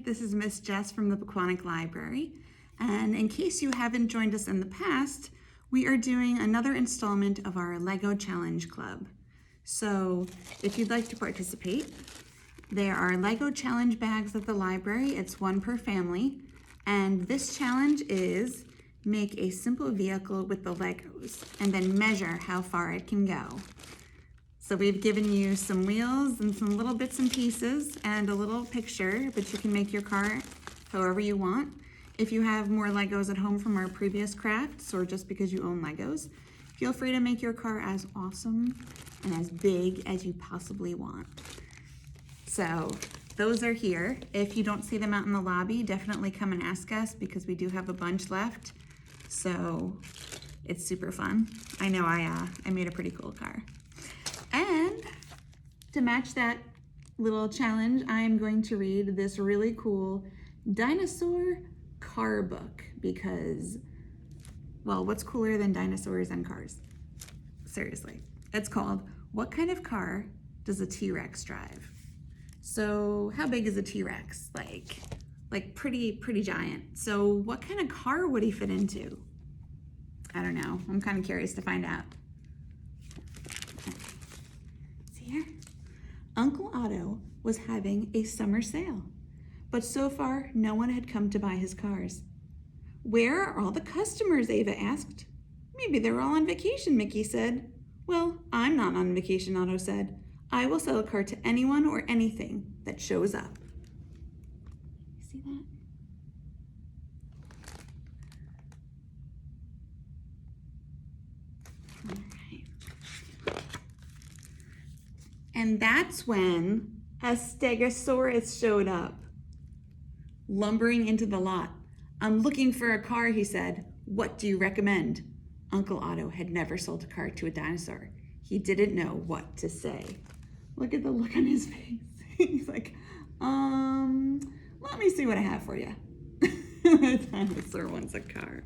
this is Miss Jess from the Pequonic Library, and in case you haven't joined us in the past, we are doing another installment of our Lego Challenge Club. So if you'd like to participate, there are Lego Challenge bags at the library. It's one per family, and this challenge is make a simple vehicle with the Legos and then measure how far it can go. So we've given you some wheels and some little bits and pieces and a little picture, but you can make your car however you want. If you have more Legos at home from our previous crafts or just because you own Legos, feel free to make your car as awesome and as big as you possibly want. So those are here. If you don't see them out in the lobby, definitely come and ask us because we do have a bunch left. So it's super fun. I know I made a pretty cool car. And to match that little challenge, I am going to read this really cool dinosaur car book because, well, what's cooler than dinosaurs and cars? Seriously. It's called, What Kind of Car Does a T-Rex Drive? So how big is a T-Rex? Like pretty giant. So what kind of car would he fit into? I don't know. I'm kind of curious to find out. Here. Uncle Otto was having a summer sale, but so far no one had come to buy his cars. Where are all the customers? Ava asked. Maybe they're all on vacation, Mickey said. Well, I'm not on vacation, Otto said. I will sell a car to anyone or anything that shows up. You see that? All right. And that's when a Stegosaurus showed up, lumbering into the lot. I'm looking for a car, he said. What do you recommend? Uncle Otto had never sold a car to a dinosaur. He didn't know what to say. Look at the look on his face. He's like, let me see what I have for you. The dinosaur wants a car.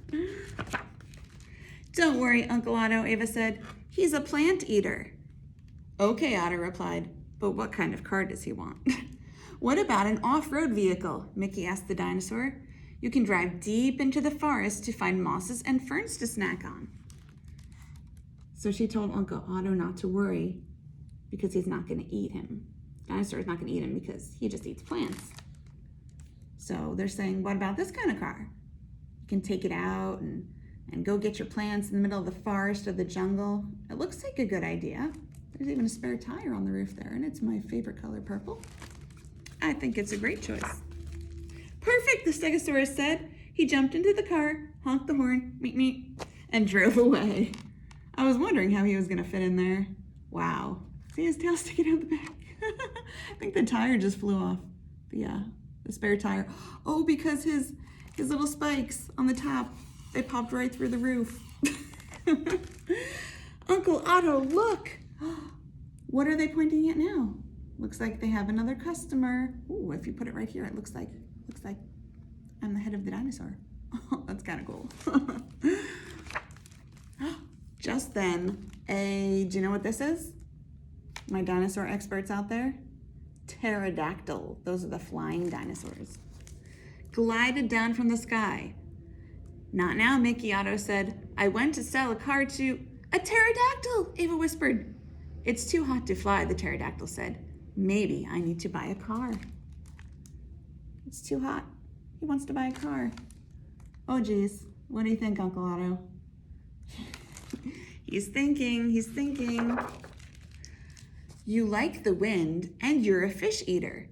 Don't worry, Uncle Otto, Ava said. He's a plant eater. Okay, Otto replied, but what kind of car does he want? What about an off-road vehicle? Mickey asked the dinosaur. You can drive deep into the forest to find mosses and ferns to snack on. So she told Uncle Otto not to worry because he's not going to eat him. The dinosaur is not going to eat him because he just eats plants. So they're saying, what about this kind of car? You can take it out and go get your plants in the middle of the forest or the jungle. It looks like a good idea. There's even a spare tire on the roof there, and it's my favorite color, purple. I think it's a great choice. Perfect, the Stegosaurus said. He jumped into the car, honked the horn, meet me, and drove away. I was wondering how he was gonna fit in there. Wow, see his tail sticking out the back? I think the tire just flew off, the spare tire. Oh, because his little spikes on the top, they popped right through the roof. Uncle Otto, look. What are they pointing at now? Looks like they have another customer. Ooh, if you put it right here, it looks like I'm the head of the dinosaur. That's kind of cool. Just then, do you know what this is? My dinosaur experts out there? Pterodactyl. Those are the flying dinosaurs. Glided down from the sky. Not now, Mickey, Otto said. I went to sell a car to a pterodactyl, Ava whispered. It's too hot to fly, the pterodactyl said. Maybe I need to buy a car. It's too hot. He wants to buy a car. Oh, geez. What do you think, Uncle Otto? He's thinking. You like the wind and you're a fish eater,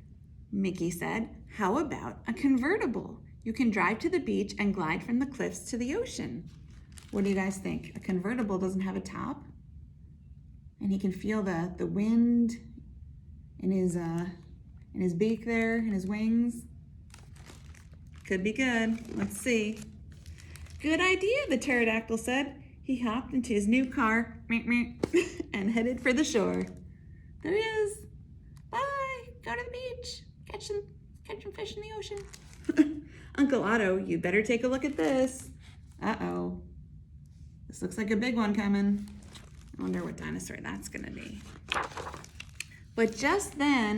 Mickey said. How about a convertible? You can drive to the beach and glide from the cliffs to the ocean. What do you guys think? A convertible doesn't have a top? And he can feel the wind in his beak there, in his wings. Could be good. Let's see. Good idea, the pterodactyl said. He hopped into his new car and headed for the shore. There he is. Bye. Go to the beach. Catch some fish in the ocean. Uncle Otto, you better take a look at this. Uh-oh. This looks like a big one coming. I wonder what dinosaur that's gonna be. But just then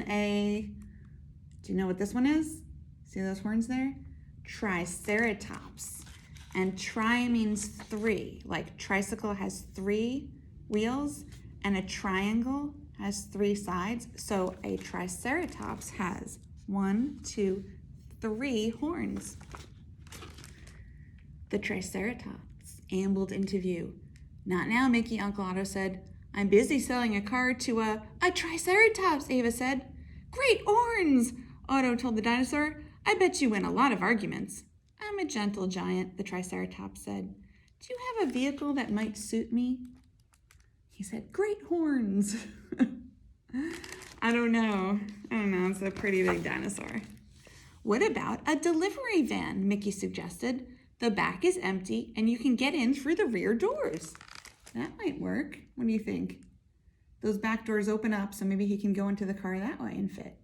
do you know what this one is? See those horns there? Triceratops. And tri means 3. Like tricycle has 3 wheels and a triangle has 3 sides. So a triceratops has 1, 2, 3 horns. The triceratops ambled into view. Not now, Mickey, Uncle Otto said. I'm busy selling a car to a triceratops, Ava said. Great horns, Otto told the dinosaur. I bet you win a lot of arguments. I'm a gentle giant, the triceratops said. Do you have a vehicle that might suit me? He said, great horns. I don't know. It's a pretty big dinosaur. What about a delivery van? Mickey suggested. The back is empty and you can get in through the rear doors. That might work. What do you think? Those back doors open up, so maybe he can go into the car that way and fit.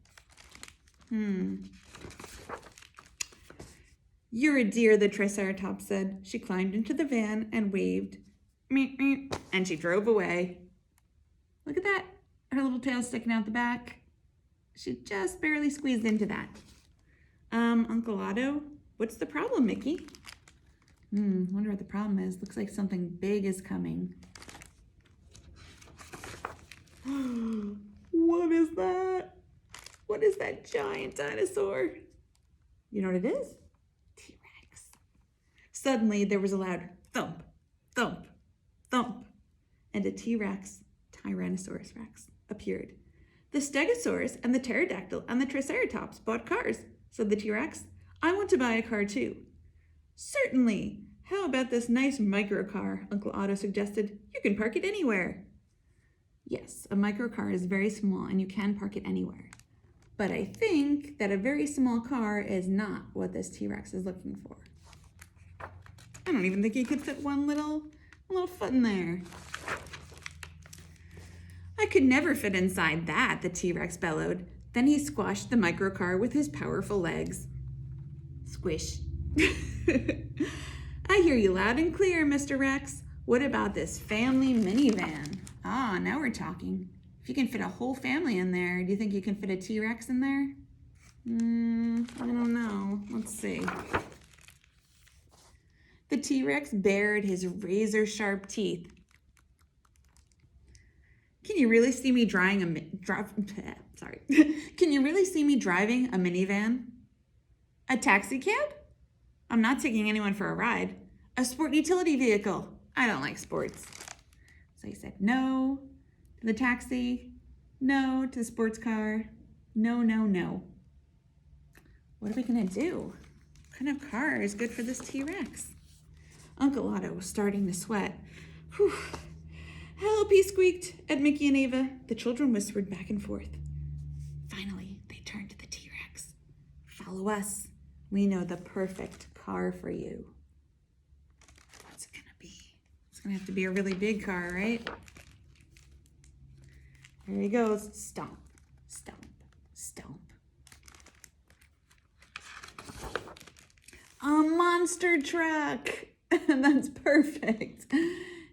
You're a dear, the triceratops said. She climbed into the van and waved. Meep, meep, and she drove away. Look at that. Her little tail sticking out the back. She just barely squeezed into that. Uncle Otto, what's the problem, Mickey? Wonder what the problem is. Looks like something big is coming. What is that? What is that giant dinosaur? You know what it is? T-Rex. Suddenly there was a loud thump, thump, thump, and a T-Rex, Tyrannosaurus Rex, appeared. The Stegosaurus and the pterodactyl and the triceratops bought cars, said the T-Rex. I want to buy a car too. Certainly. How about this nice microcar? Uncle Otto suggested. You can park it anywhere. Yes, a microcar is very small and you can park it anywhere. But I think that a very small car is not what this T-Rex is looking for. I don't even think he could fit one little foot in there. I could never fit inside that, the T-Rex bellowed. Then he squashed the microcar with his powerful legs. Squish. I hear you loud and clear, Mr. Rex. What about this family minivan? Ah, now we're talking. If you can fit a whole family in there, do you think you can fit a T-Rex in there? I don't know. Let's see. The T-Rex bared his razor-sharp teeth. Can you really see me driving Can you really see me driving a minivan? A taxi cab? I'm not taking anyone for a ride. A sport utility vehicle. I don't like sports. So he said no to the taxi, no to the sports car, no, no, no. What are we gonna do? What kind of car is good for this T-Rex? Uncle Otto was starting to sweat. Whew. Help, he squeaked at Mickey and Ava. The children whispered back and forth. Finally, they turned to the T-Rex. Follow us. We know the perfect car for you. What's it gonna be? It's gonna have to be a really big car, right? There he goes. Stomp, stomp, stomp. A monster truck. That's perfect.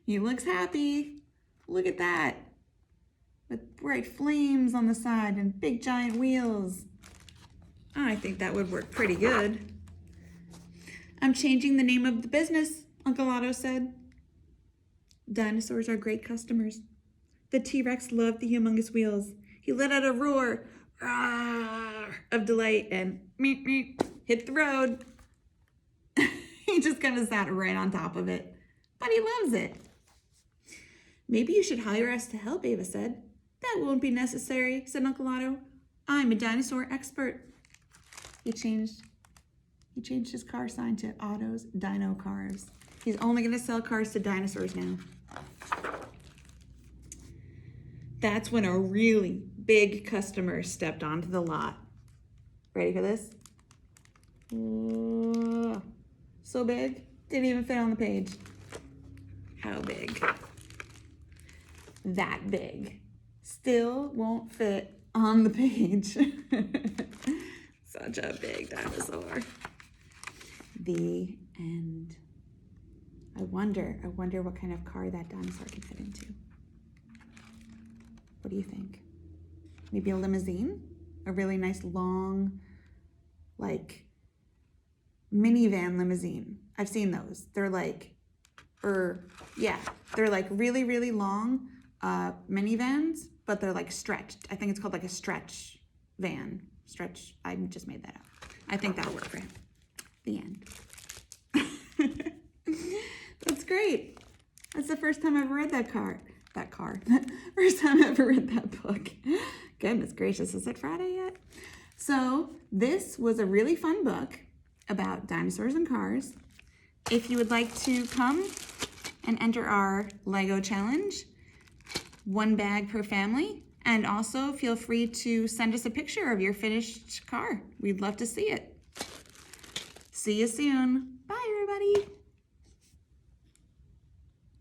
He looks happy. Look at that. With bright flames on the side and big giant wheels. I think that would work pretty good. I'm changing the name of the business, Uncle Otto said. Dinosaurs are great customers. The T-Rex loved the humongous wheels. He let out a roar of delight and meep, meep, hit the road. He just kind of sat right on top of it, but he loves it. Maybe you should hire us to help, Ava said. That won't be necessary, said Uncle Otto. I'm a dinosaur expert. He changed his car sign to Otto's Dino Cars. He's only going to sell cars to dinosaurs now. That's when a really big customer stepped onto the lot. Ready for this? So big, didn't even fit on the page. How big? That big. Still won't fit on the page. Such a big dinosaur. The end. I wonder what kind of car that dinosaur can fit into. What do you think? Maybe a limousine? A really nice long like minivan limousine. I've seen those. They're like, they're like really, really long minivans, but they're like stretched. I think it's called like a stretch van. Stretch, I just made that up. I think that'll work for him. The end. That's great. That's the first time I've read that card. First time I ever read that book. Goodness gracious, is it Friday yet? So this was a really fun book about dinosaurs and cars. If you would like to come and enter our Lego challenge, 1 bag per family, and also feel free to send us a picture of your finished car. We'd love to see it. See you soon. Bye, everybody.